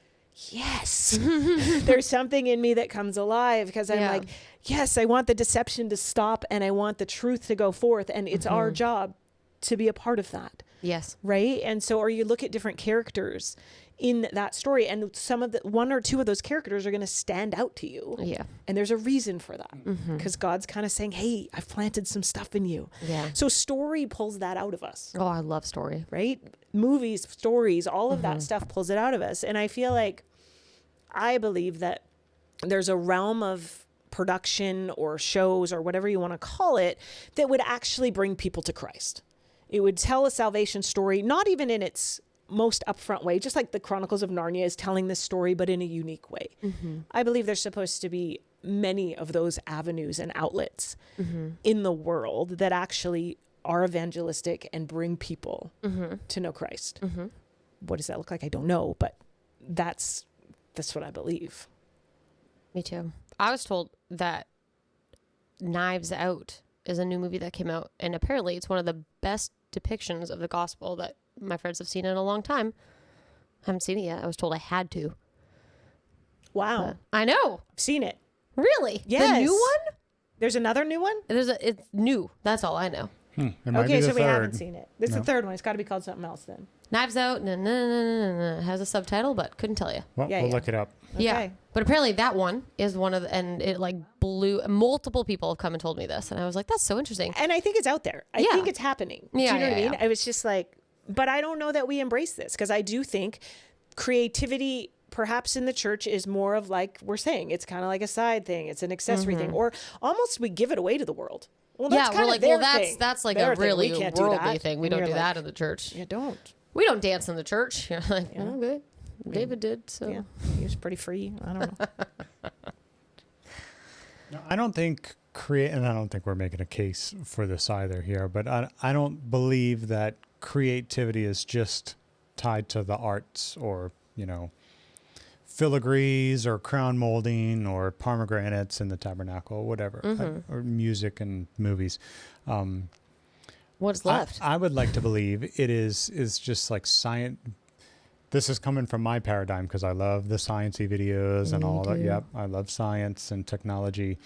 yes. There's something in me that comes alive because I'm like, yes, I want the deception to stop and I want the truth to go forth, and it's our job to be a part of that. Yes. Right. And so, or you look at different characters in that story and some of the one or two of those characters are going to stand out to you. Yeah. And there's a reason for that because God's kind of saying, hey, I've planted some stuff in you. Yeah. So story pulls that out of us. Oh, I love story. Right? Movies, stories, all of that stuff pulls it out of us. And I feel like I believe that there's a realm of production or shows or whatever you want to call it that would actually bring people to Christ. It would tell a salvation story, not even in its most upfront way, just like the Chronicles of Narnia is telling this story, but in a unique way. I believe there's supposed to be many of those avenues and outlets in the world that actually are evangelistic and bring people to know Christ. What does that look like? I don't know, but that's what I believe. Me too. I was told that Knives Out is a new movie that came out, and apparently it's one of the best depictions of the gospel that my friends have seen in a long time. I haven't seen it yet. I was told I had to. Wow. I know. I've seen it. Really? Yes. The new one? There's another new one? It's new. That's all I know. Okay, so we haven't seen it. This is the third one. It's got to be called something else then. Knives Out. It has a subtitle, but couldn't tell you. Well, we'll look it up. Okay. Yeah. But apparently that one is one of the, and it like blew, multiple people have come and told me this. And I was like, that's so interesting. And I think it's out there. I think it's happening. Do you know what I mean? I was just like, but I don't know that we embrace this because I do think creativity perhaps in the church is more of like we're saying, it's kind of like a side thing, it's an accessory thing, or almost we give it away to the world. Well, that's we're like, their well, thing. that's like Their a thing. really We can't do worldly that. thing. We And don't you're do like, that in the church. You don't. We don't dance in the church. You're like, okay. David did, so. Yeah, he was pretty free. I don't know. No, I don't think and I don't think we're making a case for this either here, but I don't believe that creativity is just tied to the arts or, filigrees or crown molding or pomegranates in the tabernacle or whatever, or music and movies. What's left? I would like to believe it is just like science. This is coming from my paradigm because I love the sciencey videos and all that. Yep, I love science and technology.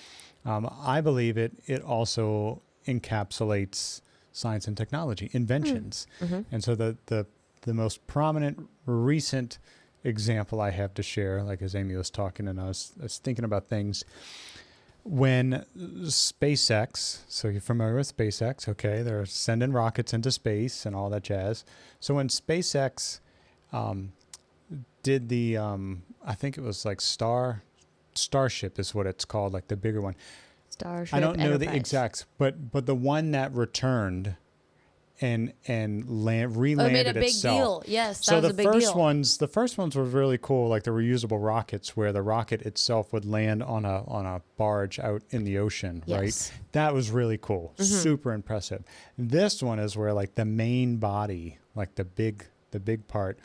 I believe it also encapsulates science and technology inventions. And so the most prominent recent example I have to share, like as Amy was talking and I was thinking about things, when SpaceX, so you're familiar with SpaceX, okay, they're sending rockets into space and all that jazz. So when SpaceX did the, I think it was like Starship is what it's called, like the bigger one. Starship I don't know Enterprise. the exacts, but the one that returned and relanded it made a big itself. deal. Yes, that So was a big deal. the first ones were really cool, like the reusable rockets, where the rocket itself would land on a barge out in the ocean, Yes. right? That was really cool, super impressive. This one is where like the main body, like the big part,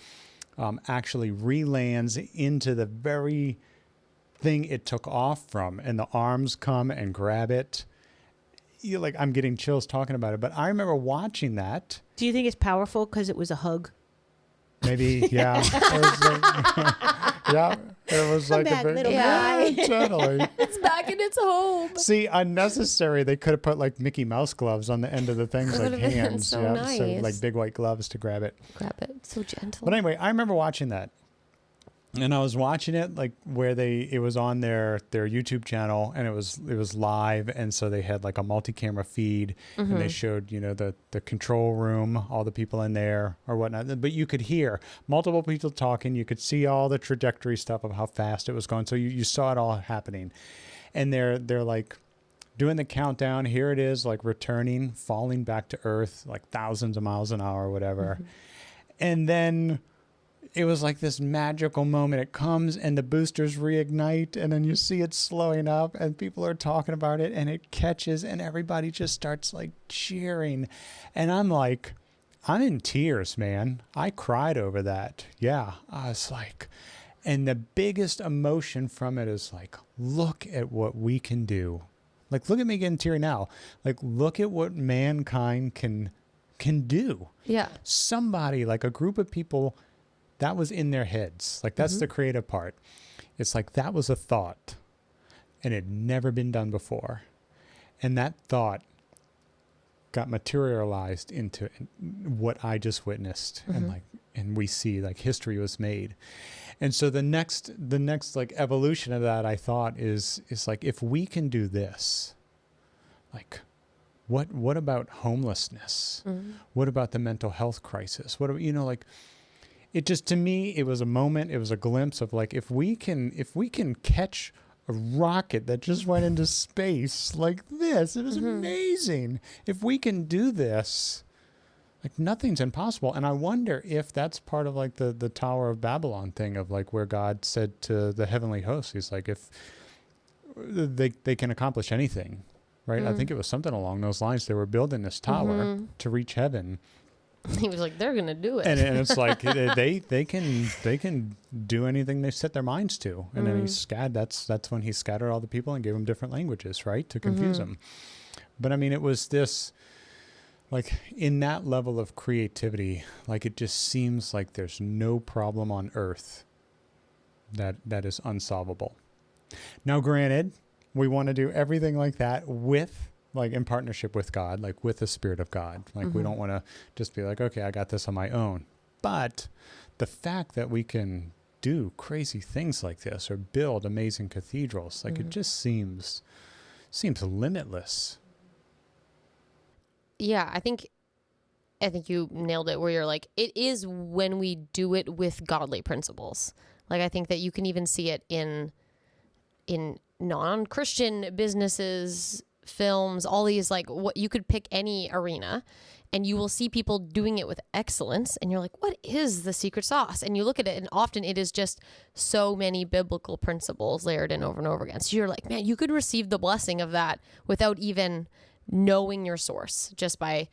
actually relands into the very thing it took off from, and the arms come and grab it. Like I'm getting chills talking about it, but I remember watching that. Do you think it's powerful because it was a hug? Maybe, yeah. It was like, yeah, it was like back, a big, little yeah, totally. It's back in its home. See, unnecessary. They could have put like Mickey Mouse gloves on the end of the things, That like would have been hands. so yeah, so nice. like big white gloves to grab it. Grab it. So gentle. But anyway, I remember watching that. And I was watching it like where it was on their YouTube channel, and it was live, and so they had like a multi-camera feed, and they showed the control room, all the people in there or whatnot. But you could hear multiple people talking. You could see all the trajectory stuff of how fast it was going. So you saw it all happening, and they're like doing the countdown. Here it is, like returning, falling back to Earth, like thousands of miles an hour, or whatever, and then it was like this magical moment. It comes and the boosters reignite, and then you see it slowing up and people are talking about it, and it catches and everybody just starts like cheering. And I'm like, I'm in tears, man. I cried over that. Yeah. I was like, and the biggest emotion from it is like, look at what we can do. Like, look at me getting teary now. Like, look at what mankind can do. Yeah. Somebody, like a group of people, that was in their heads. Like that's the creative part. It's like that was a thought and it had never been done before. And that thought got materialized into what I just witnessed. And we see like history was made. And so the next like evolution of that, I thought is like, if we can do this, like what about homelessness? What about the mental health crisis? What, like, it just, to me, it was a moment, it was a glimpse of like, if we can catch a rocket that just went into space like this, it was amazing. If we can do this, like nothing's impossible. And I wonder if that's part of like the Tower of Babylon thing of like where God said to the heavenly hosts, he's like, if they can accomplish anything, right? I think it was something along those lines. They were building this tower to reach heaven. He was like, they're gonna do it, and it's like they can do anything they set their minds to. And then that's when he scattered all the people and gave them different languages, right, to confuse them. But I mean, it was this, like, in that level of creativity, like it just seems like there's no problem on earth that is unsolvable. Now, granted, we want to do everything like that with, like, in partnership with God, like with the Spirit of God. Like, we don't want to just be like, okay, I got this on my own. But the fact that we can do crazy things like this or build amazing cathedrals, like it just seems limitless. Yeah, I think I think you nailed it, where you're like, it is when we do it with godly principles. Like, I think that you can even see it in non-Christian businesses, films, all these, like, what you could pick any arena and you will see people doing it with excellence. And you're like, what is the secret sauce? And you look at it and often it is just so many biblical principles layered in over and over again. So you're like, man, you could receive the blessing of that without even knowing your source, just by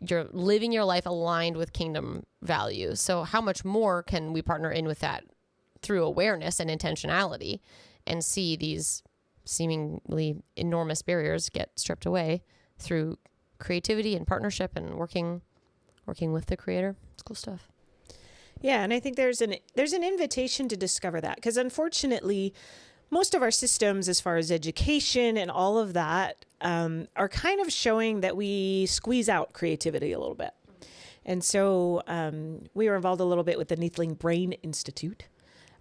you're living your life aligned with kingdom values. So how much more can we partner in with that through awareness and intentionality and see these seemingly enormous barriers get stripped away through creativity and partnership and working with the creator. It's cool stuff. Yeah, and I think there's an invitation to discover that, because unfortunately most of our systems as far as education and all of that are kind of showing that we squeeze out creativity a little bit. And so we were involved a little bit with the Neathling Brain Institute,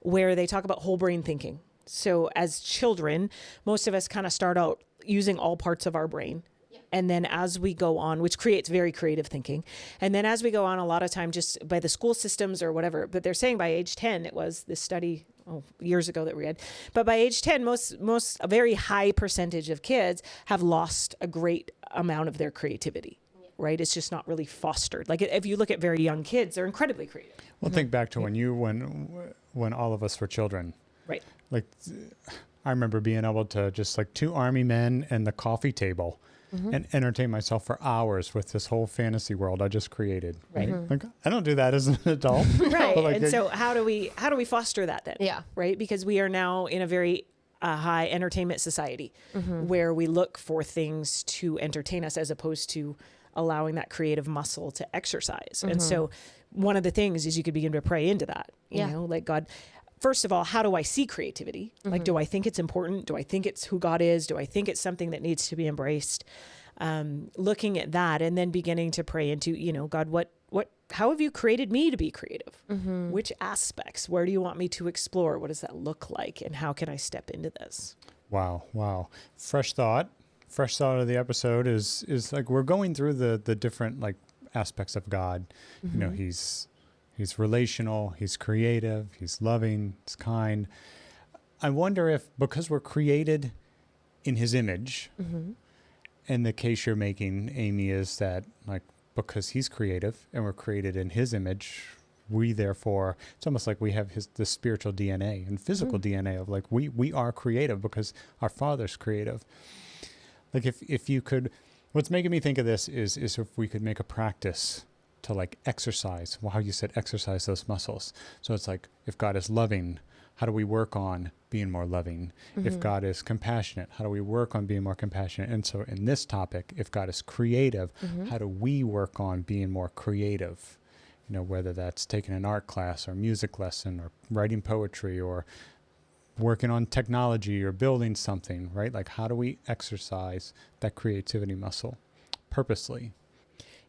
where they talk about whole brain thinking. So as children, most of us kind of start out using all parts of our brain. And then as we go on, which creates very creative thinking. And then as we go on, a lot of time just by the school systems or whatever, but they're saying by age 10, it was this study years ago that we read, but by age 10, a very high percentage of kids have lost a great amount of their creativity, right? It's just not really fostered. Like if you look at very young kids, they're incredibly creative. Well, think back to when all of us were children. Right. Like I remember being able to just like two army men and the coffee table and entertain myself for hours with this whole fantasy world I just created. Right. Like I don't do that as an adult. Right. Like, and so how do we foster that then? Yeah. Right. Because we are now in a very high entertainment society where we look for things to entertain us as opposed to allowing that creative muscle to exercise. And so one of the things is you could begin to pray into that, you know, like God, first of all, how do I see creativity? Like, do I think it's important? Do I think it's who God is? Do I think it's something that needs to be embraced? Looking at that and then beginning to pray into, you know, God, how have you created me to be creative? Which aspects? Where do you want me to explore? What does that look like? And how can I step into this? Wow. Fresh thought of the episode is like we're going through the different like aspects of God. You know, He's relational, He's creative, He's loving, He's kind. I wonder if because we're created in His image, and the case you're making, Amy, is that like because He's creative and we're created in His image, we therefore, it's almost like we have the spiritual DNA and physical DNA of like we are creative because our Father's creative. Like if you could, what's making me think of this is if we could make a practice to like exercise, well, how you said exercise those muscles. So it's like, if God is loving, how do we work on being more loving? If God is compassionate, how do we work on being more compassionate? And so in this topic, if God is creative, how do we work on being more creative? You know, whether that's taking an art class or music lesson or writing poetry or working on technology or building something, right? Like how do we exercise that creativity muscle purposely?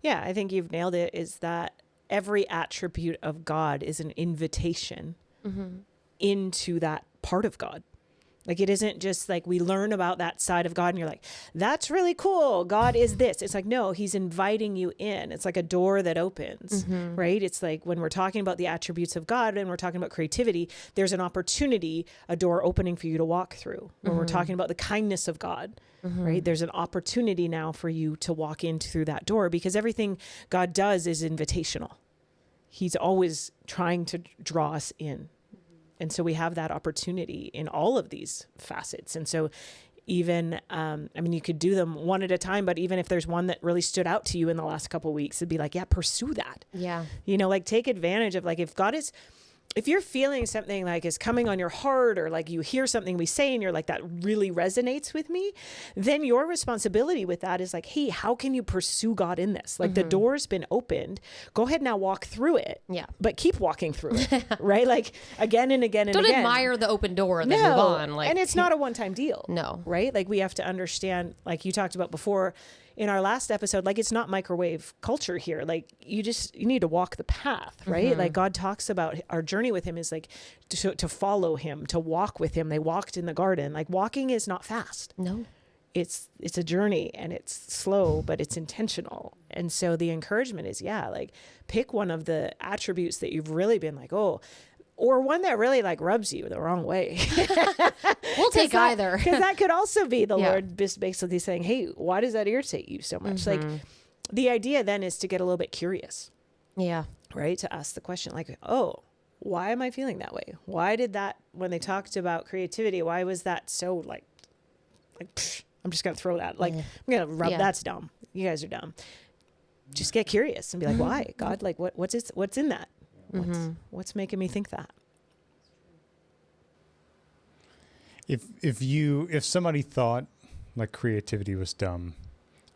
Yeah, I think you've nailed it, is that every attribute of God is an invitation into that part of God. Like it isn't just like we learn about that side of God and you're like, that's really cool. God is this. It's like, no, He's inviting you in. It's like a door that opens, right? It's like when we're talking about the attributes of God and we're talking about creativity, there's an opportunity, a door opening for you to walk through. When we're talking about the kindness of God, right? There's an opportunity now for you to walk in through that door because everything God does is invitational. He's always trying to draw us in. And so we have that opportunity in all of these facets. And so even, you could do them one at a time, but even if there's one that really stood out to you in the last couple of weeks, it'd be like, yeah, pursue that. Yeah. You know, like take advantage of like, if you're feeling something like is coming on your heart or like you hear something we say and you're like, that really resonates with me, then your responsibility with that is like, hey, how can you pursue God in this? Like the door's been opened. Go ahead now, walk through it. Yeah. But keep walking through it, right? Like again and again and Don't again. Don't admire the open door and then move on. Like, and it's not a one-time deal. No. Right? Like we have to understand, like you talked about before, in our last episode, like it's not microwave culture here. Like you need to walk the path, right? Like God talks about our journey with Him is like to follow Him, to walk with Him. They walked in the garden. Like walking is not fast. No. it's a journey, and it's slow, but it's intentional. And so the encouragement is, like pick one of the attributes that you've really been like, oh, or one that really like rubs you the wrong way. We'll take either. Because that could also be the Lord basically saying, hey, why does that irritate you so much? Like the idea then is to get a little bit curious. Yeah. Right? To ask the question like, oh, why am I feeling that way? Why did that, when they talked about creativity, why was that so like psh, I'm just going to throw that. Like, I'm going to rub, that's dumb. You guys are dumb. Just get curious and be like, why? God, like what's in that? What's making me think that? If somebody thought like creativity was dumb,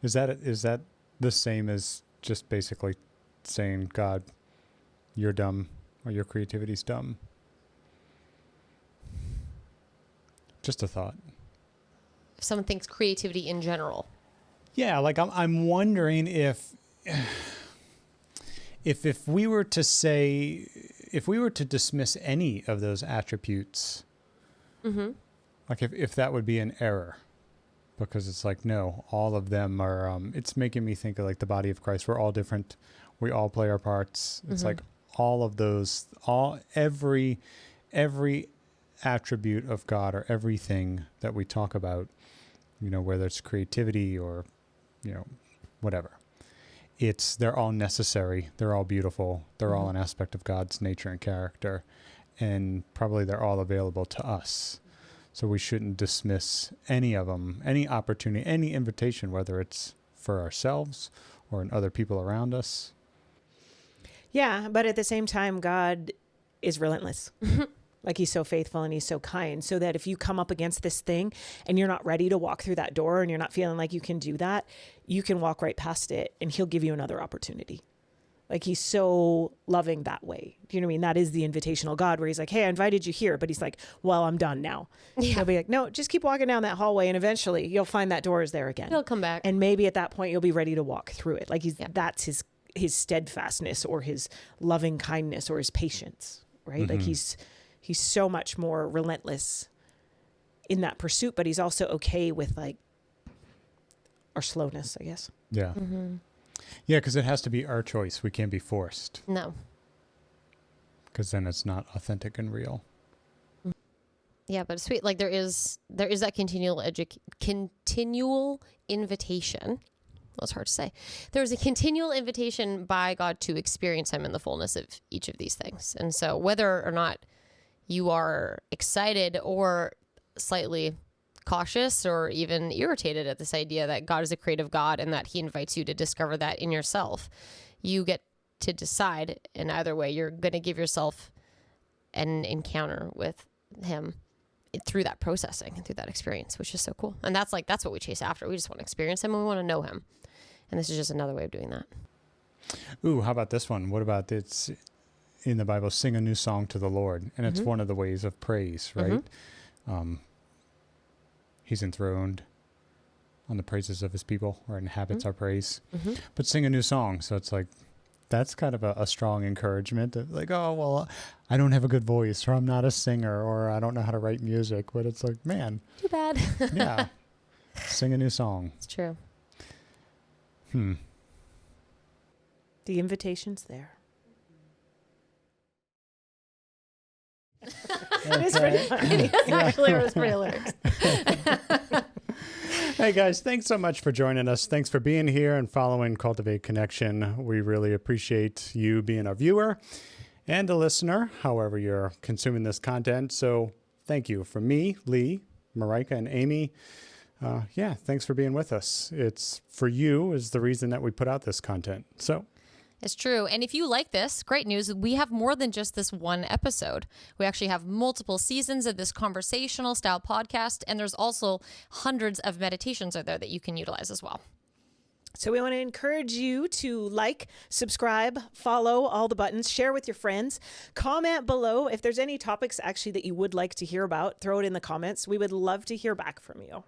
is that the same as just basically saying, God, you're dumb or your creativity's dumb? Just a thought. If someone thinks creativity in general. Yeah, like I'm wondering if we were to say, if we were to dismiss any of those attributes, like if that would be an error, because it's like, no, all of them are, it's making me think of like the body of Christ. We're all different. We all play our parts. It's like all of those, every attribute of God or everything that we talk about, whether it's creativity or, whatever. They're all necessary. They're all beautiful. They're all an aspect of God's nature and character. And probably they're all available to us. So we shouldn't dismiss any of them, any opportunity, any invitation, whether it's for ourselves or in other people around us. Yeah, but at the same time, God is relentless. Like he's so faithful and he's so kind, so that if you come up against this thing and you're not ready to walk through that door and you're not feeling like you can do that, you can walk right past it and he'll give you another opportunity. Like he's so loving that way. Do you know what I mean? That is the invitational God, where he's like, hey, I invited you here, but he's like, well, I'm done now. Yeah. He'll be like, no, just keep walking down that hallway and eventually you'll find that door is there again. He'll come back. And maybe at that point you'll be ready to walk through it. Like that's his steadfastness or his loving kindness or his patience, right? Like he's so much more relentless in that pursuit, but he's also okay with like our slowness, I guess. Yeah. Yeah, because it has to be our choice. We can't be forced. No. Because then it's not authentic and real. Yeah, but it's sweet. Like there is that continual invitation. Well, it's hard to say. There's a continual invitation by God to experience him in the fullness of each of these things. And so whether or not you are excited or slightly cautious or even irritated at this idea that God is a creative God and that he invites you to discover that in yourself, you get to decide. And either way, you're going to give yourself an encounter with him through that processing and through that experience, which is so cool. And that's what we chase after. We just want to experience him and we want to know him. And this is just another way of doing that. Ooh, how about this one? What about it's in the Bible, sing a new song to the Lord. And it's one of the ways of praise, right? He's enthroned on the praises of his people, or inhabits our praise. But sing a new song. So it's like, that's kind of a strong encouragement of like, oh, well, I don't have a good voice, or I'm not a singer, or I don't know how to write music. But it's like, man. Too bad. Yeah. Sing a new song. It's true. The invitation's there. It's pretty funny. Actually, it was pretty hilarious. Hey guys, thanks so much for joining us. Thanks for being here and following Cultivate Connection. We really appreciate you being a viewer and a listener, however you're consuming this content. So thank you from me, Lee, Marika, and Amy. Thanks for being with us. It's for you is the reason that we put out this content. So it's true. And if you like this, great news. We have more than just this one episode. We actually have multiple seasons of this conversational style podcast. And there's also hundreds of meditations out there that you can utilize as well. So we want to encourage you to like, subscribe, follow all the buttons, share with your friends, comment below. If there's any topics actually that you would like to hear about, throw it in the comments. We would love to hear back from you.